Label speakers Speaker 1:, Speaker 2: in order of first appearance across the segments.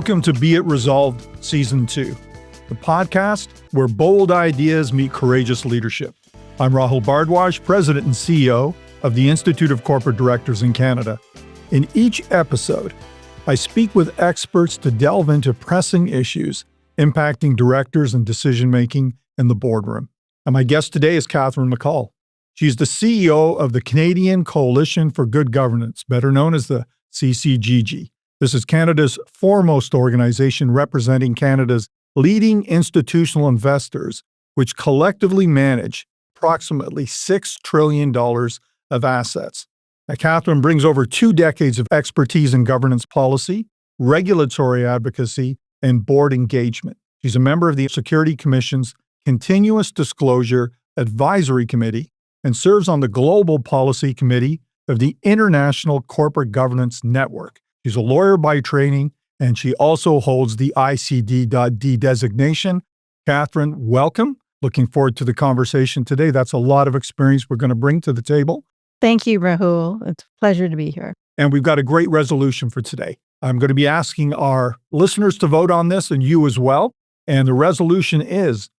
Speaker 1: Welcome to Be It Resolved Season 2, the podcast where bold ideas meet courageous leadership. I'm Rahul Bhardwaj, President and CEO of the Institute of Corporate Directors in Canada. In each episode, I speak with experts to delve into pressing issues impacting directors and decision-making in the boardroom. And my guest today is Catherine McCall. She's the CEO of the Canadian Coalition for Good Governance, better known as the CCGG. This is Canada's foremost organization representing Canada's leading institutional investors, which collectively manage approximately $6 trillion of assets. Now, Catherine brings over 2 decades of expertise in governance policy, regulatory advocacy, and board engagement. She's a member of the Security Commission's Continuous Disclosure Advisory Committee and serves on the Global Policy Committee of the International Corporate Governance Network. She's a lawyer by training, and she also holds the ICD.D designation. Catherine, welcome. Looking forward to the conversation today. That's a lot of experience we're going to bring to the table.
Speaker 2: Thank you, Rahul. It's a pleasure to be here.
Speaker 1: And we've got a great resolution for today. I'm going to be asking our listeners to vote on this and you as well. And the resolution is,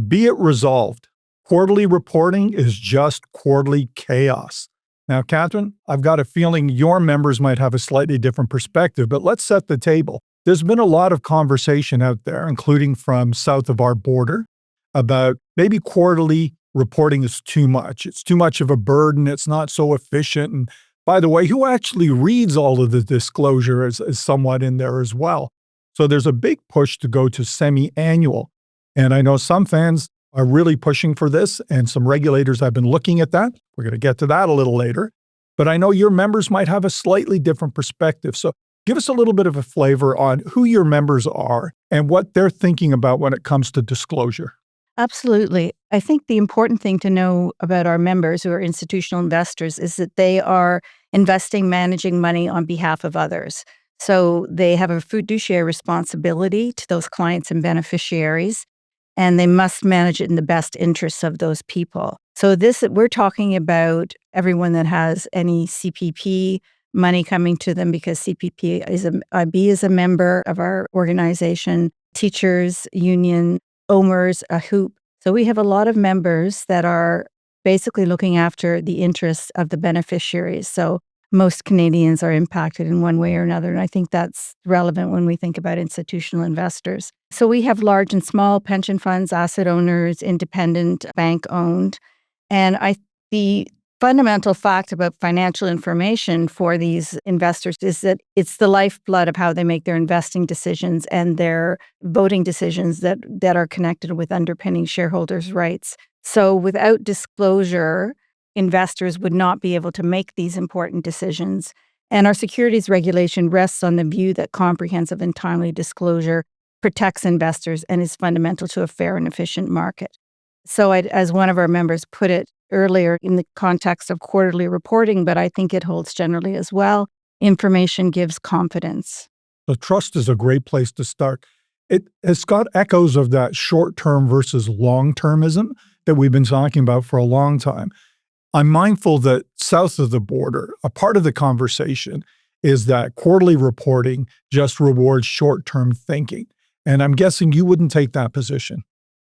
Speaker 1: be it resolved. Quarterly reporting is just quarterly chaos. Now, Catherine, I've got a feeling your members might have a slightly different perspective, but let's set the table. There's been a lot of conversation out there, including from south of our border, about maybe quarterly reporting is too much. It's too much of a burden. It's not so efficient. And by the way, who actually reads all of the disclosure is somewhat in there as well. So there's a big push to go to semi-annual. And I know some fans are really pushing for this, and some regulators have been looking at that. We're going to get to that a little later. But I know your members might have a slightly different perspective. So give us a little bit of a flavor on who your members are and what they're thinking about when it comes to disclosure.
Speaker 2: Absolutely. I think the important thing to know about our members who are institutional investors is that they are investing, managing money on behalf of others. So they have a fiduciary responsibility to those clients and beneficiaries, and they must manage it in the best interests of those people. So we're talking about everyone that has any CPP money coming to them, because CPP is a member of our organization, teachers, union, owners, a hoop. So we have a lot of members that are basically looking after the interests of the beneficiaries. So most Canadians are impacted in one way or another. And I think that's relevant when we think about institutional investors. So we have large and small pension funds, asset owners, independent, bank-owned. And the fundamental fact about financial information for these investors is that it's the lifeblood of how they make their investing decisions and their voting decisions that are connected with underpinning shareholders' rights. So without disclosure, investors would not be able to make these important decisions. And our securities regulation rests on the view that comprehensive and timely disclosure protects investors and is fundamental to a fair and efficient market. So as one of our members put it earlier in the context of quarterly reporting, but I think it holds generally as well, information gives confidence.
Speaker 1: So trust is a great place to start. It has got echoes of that short-term versus long-termism that we've been talking about for a long time. I'm mindful that south of the border, a part of the conversation is that quarterly reporting just rewards short-term thinking. And I'm guessing you wouldn't take that position.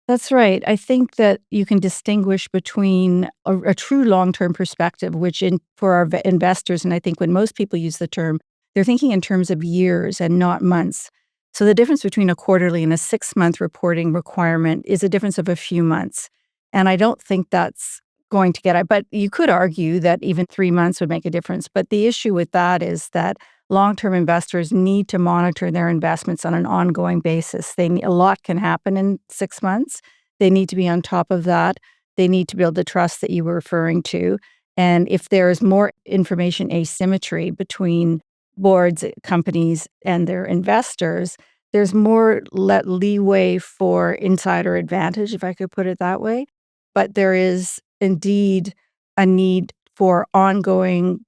Speaker 2: That's right. I think that you can distinguish between a true long-term perspective, which for our investors, and I think when most people use the term, they're thinking in terms of years and not months. So the difference between a quarterly and a 6-month reporting requirement is a difference of a few months. And I don't think that's going to get it. But you could argue that even 3 months would make a difference. But the issue with that is that long-term investors need to monitor their investments on an ongoing basis. A lot can happen in 6 months. They need to be on top of that. They need to build the trust that you were referring to. And if there is more information asymmetry between boards, companies, and their investors, there's more leeway for insider advantage, if I could put it that way. But there is indeed a need for ongoing,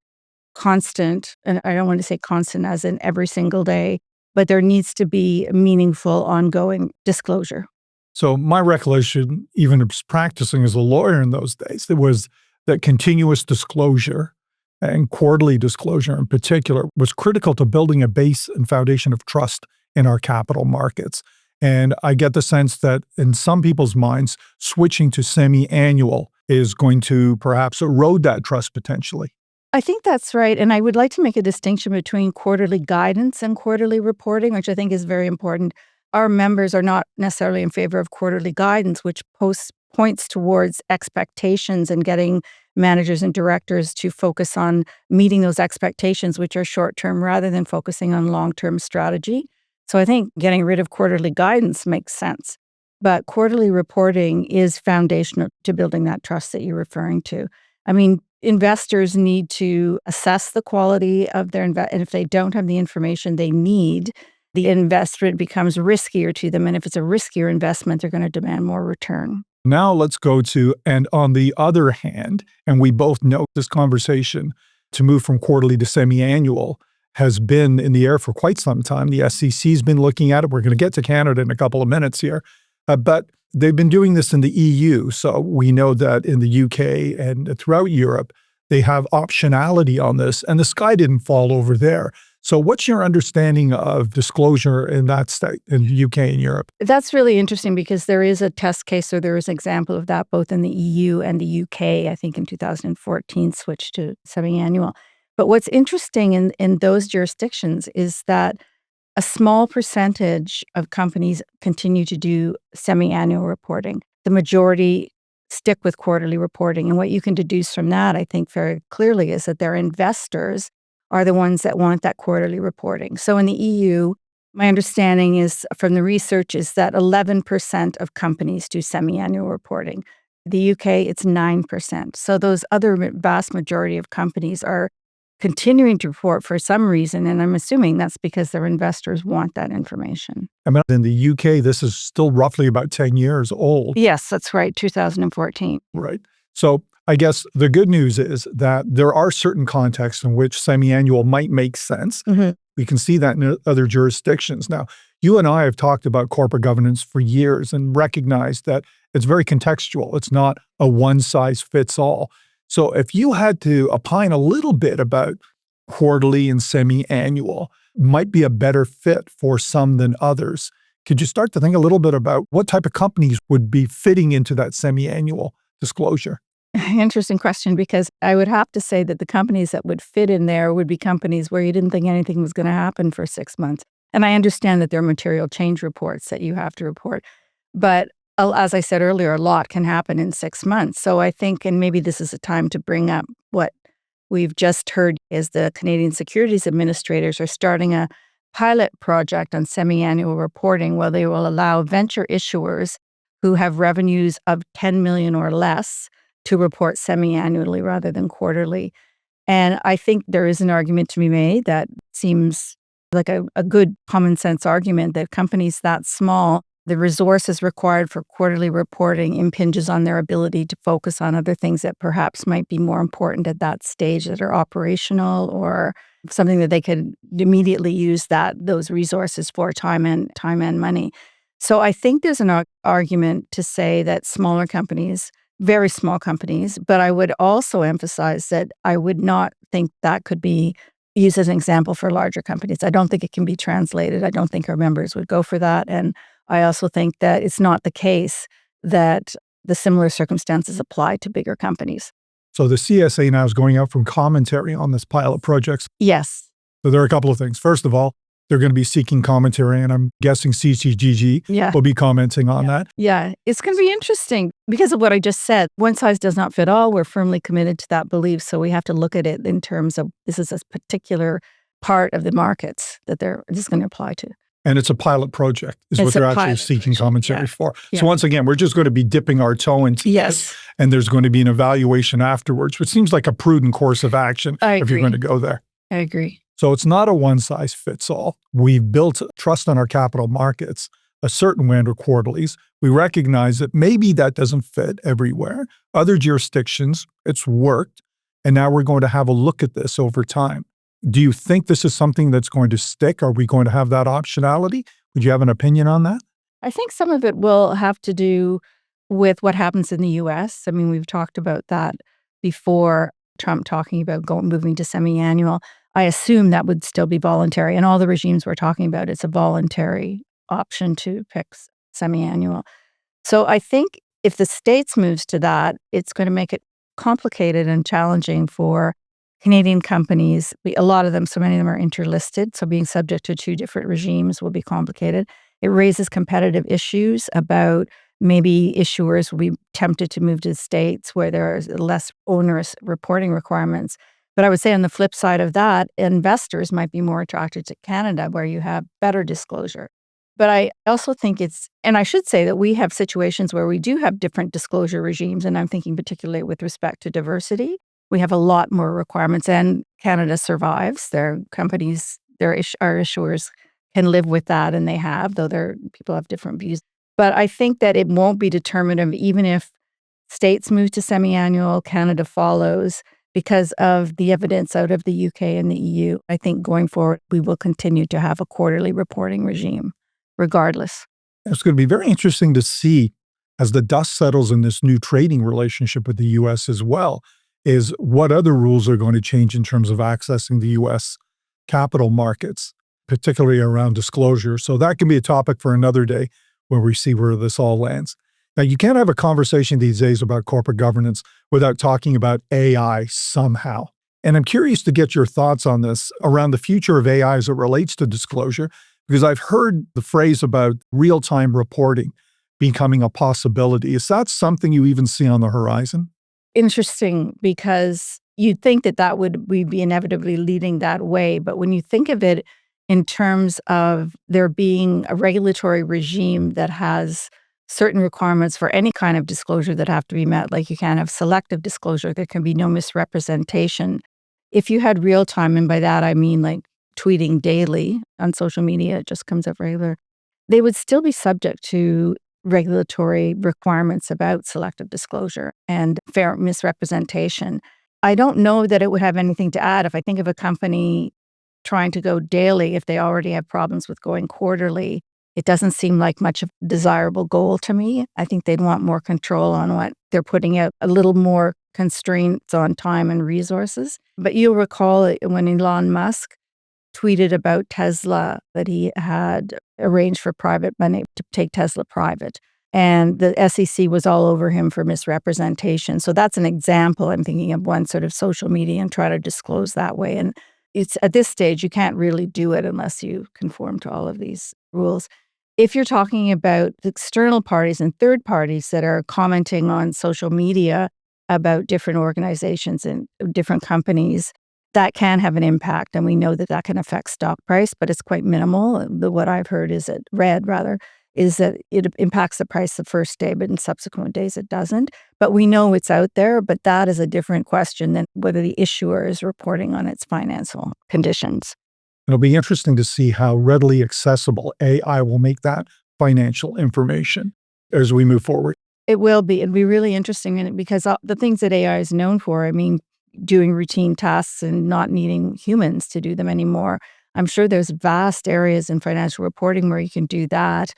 Speaker 2: constant, and I don't want to say constant as in every single day, but there needs to be meaningful, ongoing disclosure.
Speaker 1: So my recollection, even practicing as a lawyer in those days, there was that continuous disclosure and quarterly disclosure in particular was critical to building a base and foundation of trust in our capital markets. And I get the sense that in some people's minds, switching to semi-annual is going to perhaps erode that trust potentially.
Speaker 2: I think that's right. And I would like to make a distinction between quarterly guidance and quarterly reporting, which I think is very important. Our members are not necessarily in favor of quarterly guidance, which points towards expectations and getting managers and directors to focus on meeting those expectations, which are short-term, rather than focusing on long-term strategy. So I think getting rid of quarterly guidance makes sense. But quarterly reporting is foundational to building that trust that you're referring to. I mean, investors need to assess the quality of their investment, and if they don't have the information they need, the investment becomes riskier to them. And if it's a riskier investment, they're going to demand more return.
Speaker 1: Now let's go to, and on the other hand, and we both know this conversation to move from quarterly to semi-annual has been in the air for quite some time. The SEC's been looking at it. We're going to get to Canada in a couple of minutes here. But they've been doing this in the EU. So we know that in the UK and throughout Europe, they have optionality on this, and the sky didn't fall over there. So what's your understanding of disclosure in that state, in the UK and Europe?
Speaker 2: That's really interesting because there is a test case, or there is an example of that both in the EU and the UK, I think in 2014 switched to semi-annual. But what's interesting in those jurisdictions is that a small percentage of companies continue to do semi-annual reporting. The majority stick with quarterly reporting. And what you can deduce from that, I think very clearly, is that their investors are the ones that want that quarterly reporting. So in the EU, my understanding is from the research is that 11% of companies do semi-annual reporting. The UK, it's 9%. So those other vast majority of companies are continuing to report for some reason, and I'm assuming that's because their investors want that information.
Speaker 1: I mean, in the UK, this is still roughly about 10 years old.
Speaker 2: Yes, that's right, 2014.
Speaker 1: Right. So I guess the good news is that there are certain contexts in which semi-annual might make sense.
Speaker 2: Mm-hmm.
Speaker 1: We can see that in other jurisdictions. Now, you and I have talked about corporate governance for years and recognized that it's very contextual. It's not a one-size-fits-all. So if you had to opine a little bit about quarterly and semi-annual, might be a better fit for some than others. Could you start to think a little bit about what type of companies would be fitting into that semi-annual disclosure?
Speaker 2: Interesting question, because I would have to say that the companies that would fit in there would be companies where you didn't think anything was going to happen for 6 months. And I understand that there are material change reports that you have to report. But as I said earlier, a lot can happen in 6 months. So I think, and maybe this is a time to bring up what we've just heard, is the Canadian Securities Administrators are starting a pilot project on semi-annual reporting where they will allow venture issuers who have revenues of 10 million or less to report semi-annually rather than quarterly. And I think there is an argument to be made that seems like a good common sense argument that companies that small, the resources required for quarterly reporting impinges on their ability to focus on other things that perhaps might be more important at that stage that are operational, or something that they could immediately use those resources for time and money. So I think there's an argument to say that smaller companies, very small companies, but I would also emphasize that I would not think that could be used as an example for larger companies. I don't think it can be translated. I don't think our members would go for that. And I also think that it's not the case that the similar circumstances apply to bigger companies.
Speaker 1: So the CSA now is going out from commentary on this pilot projects.
Speaker 2: Yes.
Speaker 1: So there are a couple of things. First of all, they're going to be seeking commentary, and I'm guessing CCGG will be commenting on that.
Speaker 2: Yeah, it's going to be interesting because of what I just said. One size does not fit all. We're firmly committed to that belief. So we have to look at it in terms of this is a particular part of the markets that this is going to apply to.
Speaker 1: And it's a pilot project is what they're actually seeking commentary for.
Speaker 2: Yeah.
Speaker 1: So once again, we're just going to be dipping our toe into this, and there's going to be an evaluation afterwards, which seems like a prudent course of action if you're going to go there.
Speaker 2: I agree.
Speaker 1: So it's not a one-size-fits-all. We've built trust on our capital markets a certain way under quarterlies. We recognize that maybe that doesn't fit everywhere. Other jurisdictions, it's worked, and now we're going to have a look at this over time. Do you think this is something that's going to stick? Are we going to have that optionality? Would you have an opinion on that?
Speaker 2: I think some of it will have to do with what happens in the U.S. I mean, we've talked about that before, Trump talking about moving to semi-annual. I assume that would still be voluntary. And all the regimes we're talking about, it's a voluntary option to pick semi-annual. So I think if the States moves to that, it's going to make it complicated and challenging for Canadian companies. A lot of them, so many of them are interlisted, so being subject to two different regimes will be complicated. It raises competitive issues about maybe issuers will be tempted to move to the States where there are less onerous reporting requirements. But I would say on the flip side of that, investors might be more attracted to Canada where you have better disclosure. But I also think and I should say that we have situations where we do have different disclosure regimes, and I'm thinking particularly with respect to diversity. We have a lot more requirements, and Canada survives. Their companies, our issuers can live with that, and they have, though people have different views. But I think that it won't be determinative even if states move to semi-annual, Canada follows, because of the evidence out of the UK and the EU. I think going forward, we will continue to have a quarterly reporting regime, regardless.
Speaker 1: It's going to be very interesting to see as the dust settles in this new trading relationship with the U.S. as well, is what other rules are going to change in terms of accessing the U.S. capital markets, particularly around disclosure. So that can be a topic for another day where we see where this all lands. Now, you can't have a conversation these days about corporate governance without talking about AI somehow. And I'm curious to get your thoughts on this around the future of AI as it relates to disclosure, because I've heard the phrase about real-time reporting becoming a possibility. Is that something you even see on the horizon?
Speaker 2: Interesting, because you'd think that we'd be inevitably leading that way. But when you think of it in terms of there being a regulatory regime that has certain requirements for any kind of disclosure that have to be met, like you can't have selective disclosure, there can be no misrepresentation. If you had real time, and by that I mean like tweeting daily on social media, it just comes up regular, they would still be subject to regulatory requirements about selective disclosure and fair misrepresentation. I don't know that it would have anything to add. If I think of a company trying to go daily, if they already have problems with going quarterly, it doesn't seem like much of a desirable goal to me. I think they'd want more control on what they're putting out, a little more constraints on time and resources. But you'll recall when Elon Musk tweeted about Tesla that he had arranged for private money to take Tesla private. And the SEC was all over him for misrepresentation. So that's an example. I'm thinking of one sort of social media and try to disclose that way. And it's at this stage, you can't really do it unless you conform to all of these rules. If you're talking about external parties and third parties that are commenting on social media about different organizations and different companies, that can have an impact. And we know that can affect stock price, but it's quite minimal. What I've heard is that it impacts the price the first day, but in subsequent days it doesn't. But we know it's out there, but that is a different question than whether the issuer is reporting on its financial conditions.
Speaker 1: It'll be interesting to see how readily accessible AI will make that financial information as we move forward.
Speaker 2: It will be. It'll be really interesting in it because the things that AI is known for, I mean, doing routine tasks and not needing humans to do them anymore. I'm sure there's vast areas in financial reporting where you can do that.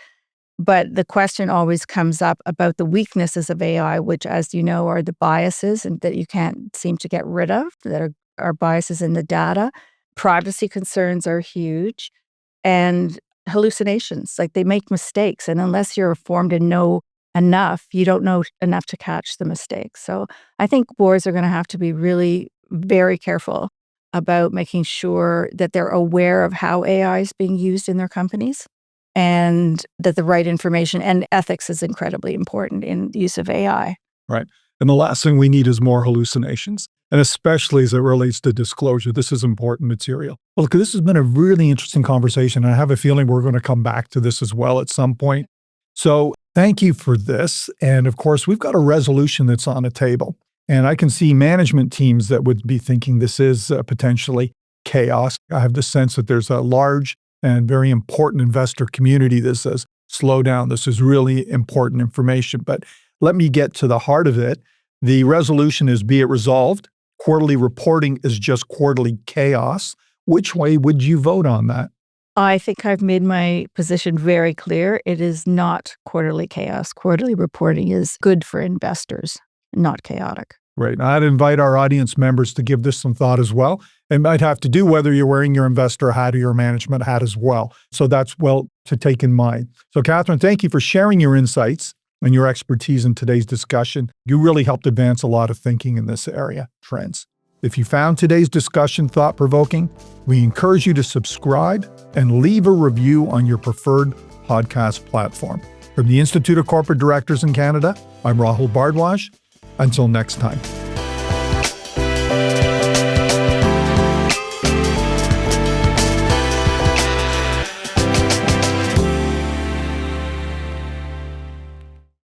Speaker 2: But the question always comes up about the weaknesses of AI, which, as you know, are the biases and that you can't seem to get rid of, that are biases in the data. Privacy concerns are huge, and hallucinations, like they make mistakes. And unless you're informed and know enough, you don't know enough to catch the mistakes. So I think boards are going to have to be really very careful about making sure that they're aware of how AI is being used in their companies and that the right information and ethics is incredibly important in the use of AI.
Speaker 1: Right. And the last thing we need is more hallucinations. And especially as it relates to disclosure, this is important material. Well, look, this has been a really interesting conversation. I have a feeling we're going to come back to this as well at some point. So thank you for this. And of course, we've got a resolution that's on the table. And I can see management teams that would be thinking this is potentially chaos. I have the sense that there's a large and very important investor community that says, slow down, this is really important information. But let me get to the heart of it. The resolution is, be it resolved, quarterly reporting is just quarterly chaos. Which way would you vote on that?
Speaker 2: I think I've made my position very clear. It is not quarterly chaos. Quarterly reporting is good for investors, not chaotic.
Speaker 1: Right. I'd invite our audience members to give this some thought as well. It might have to do whether you're wearing your investor hat or your management hat as well. So that's well to take in mind. So Catherine, thank you for sharing your insights and your expertise in today's discussion. You really helped advance a lot of thinking in this area, trends. If you found today's discussion thought-provoking, we encourage you to subscribe and leave a review on your preferred podcast platform. From the Institute of Corporate Directors in Canada, I'm Rahul Bhardwaj. Until next time.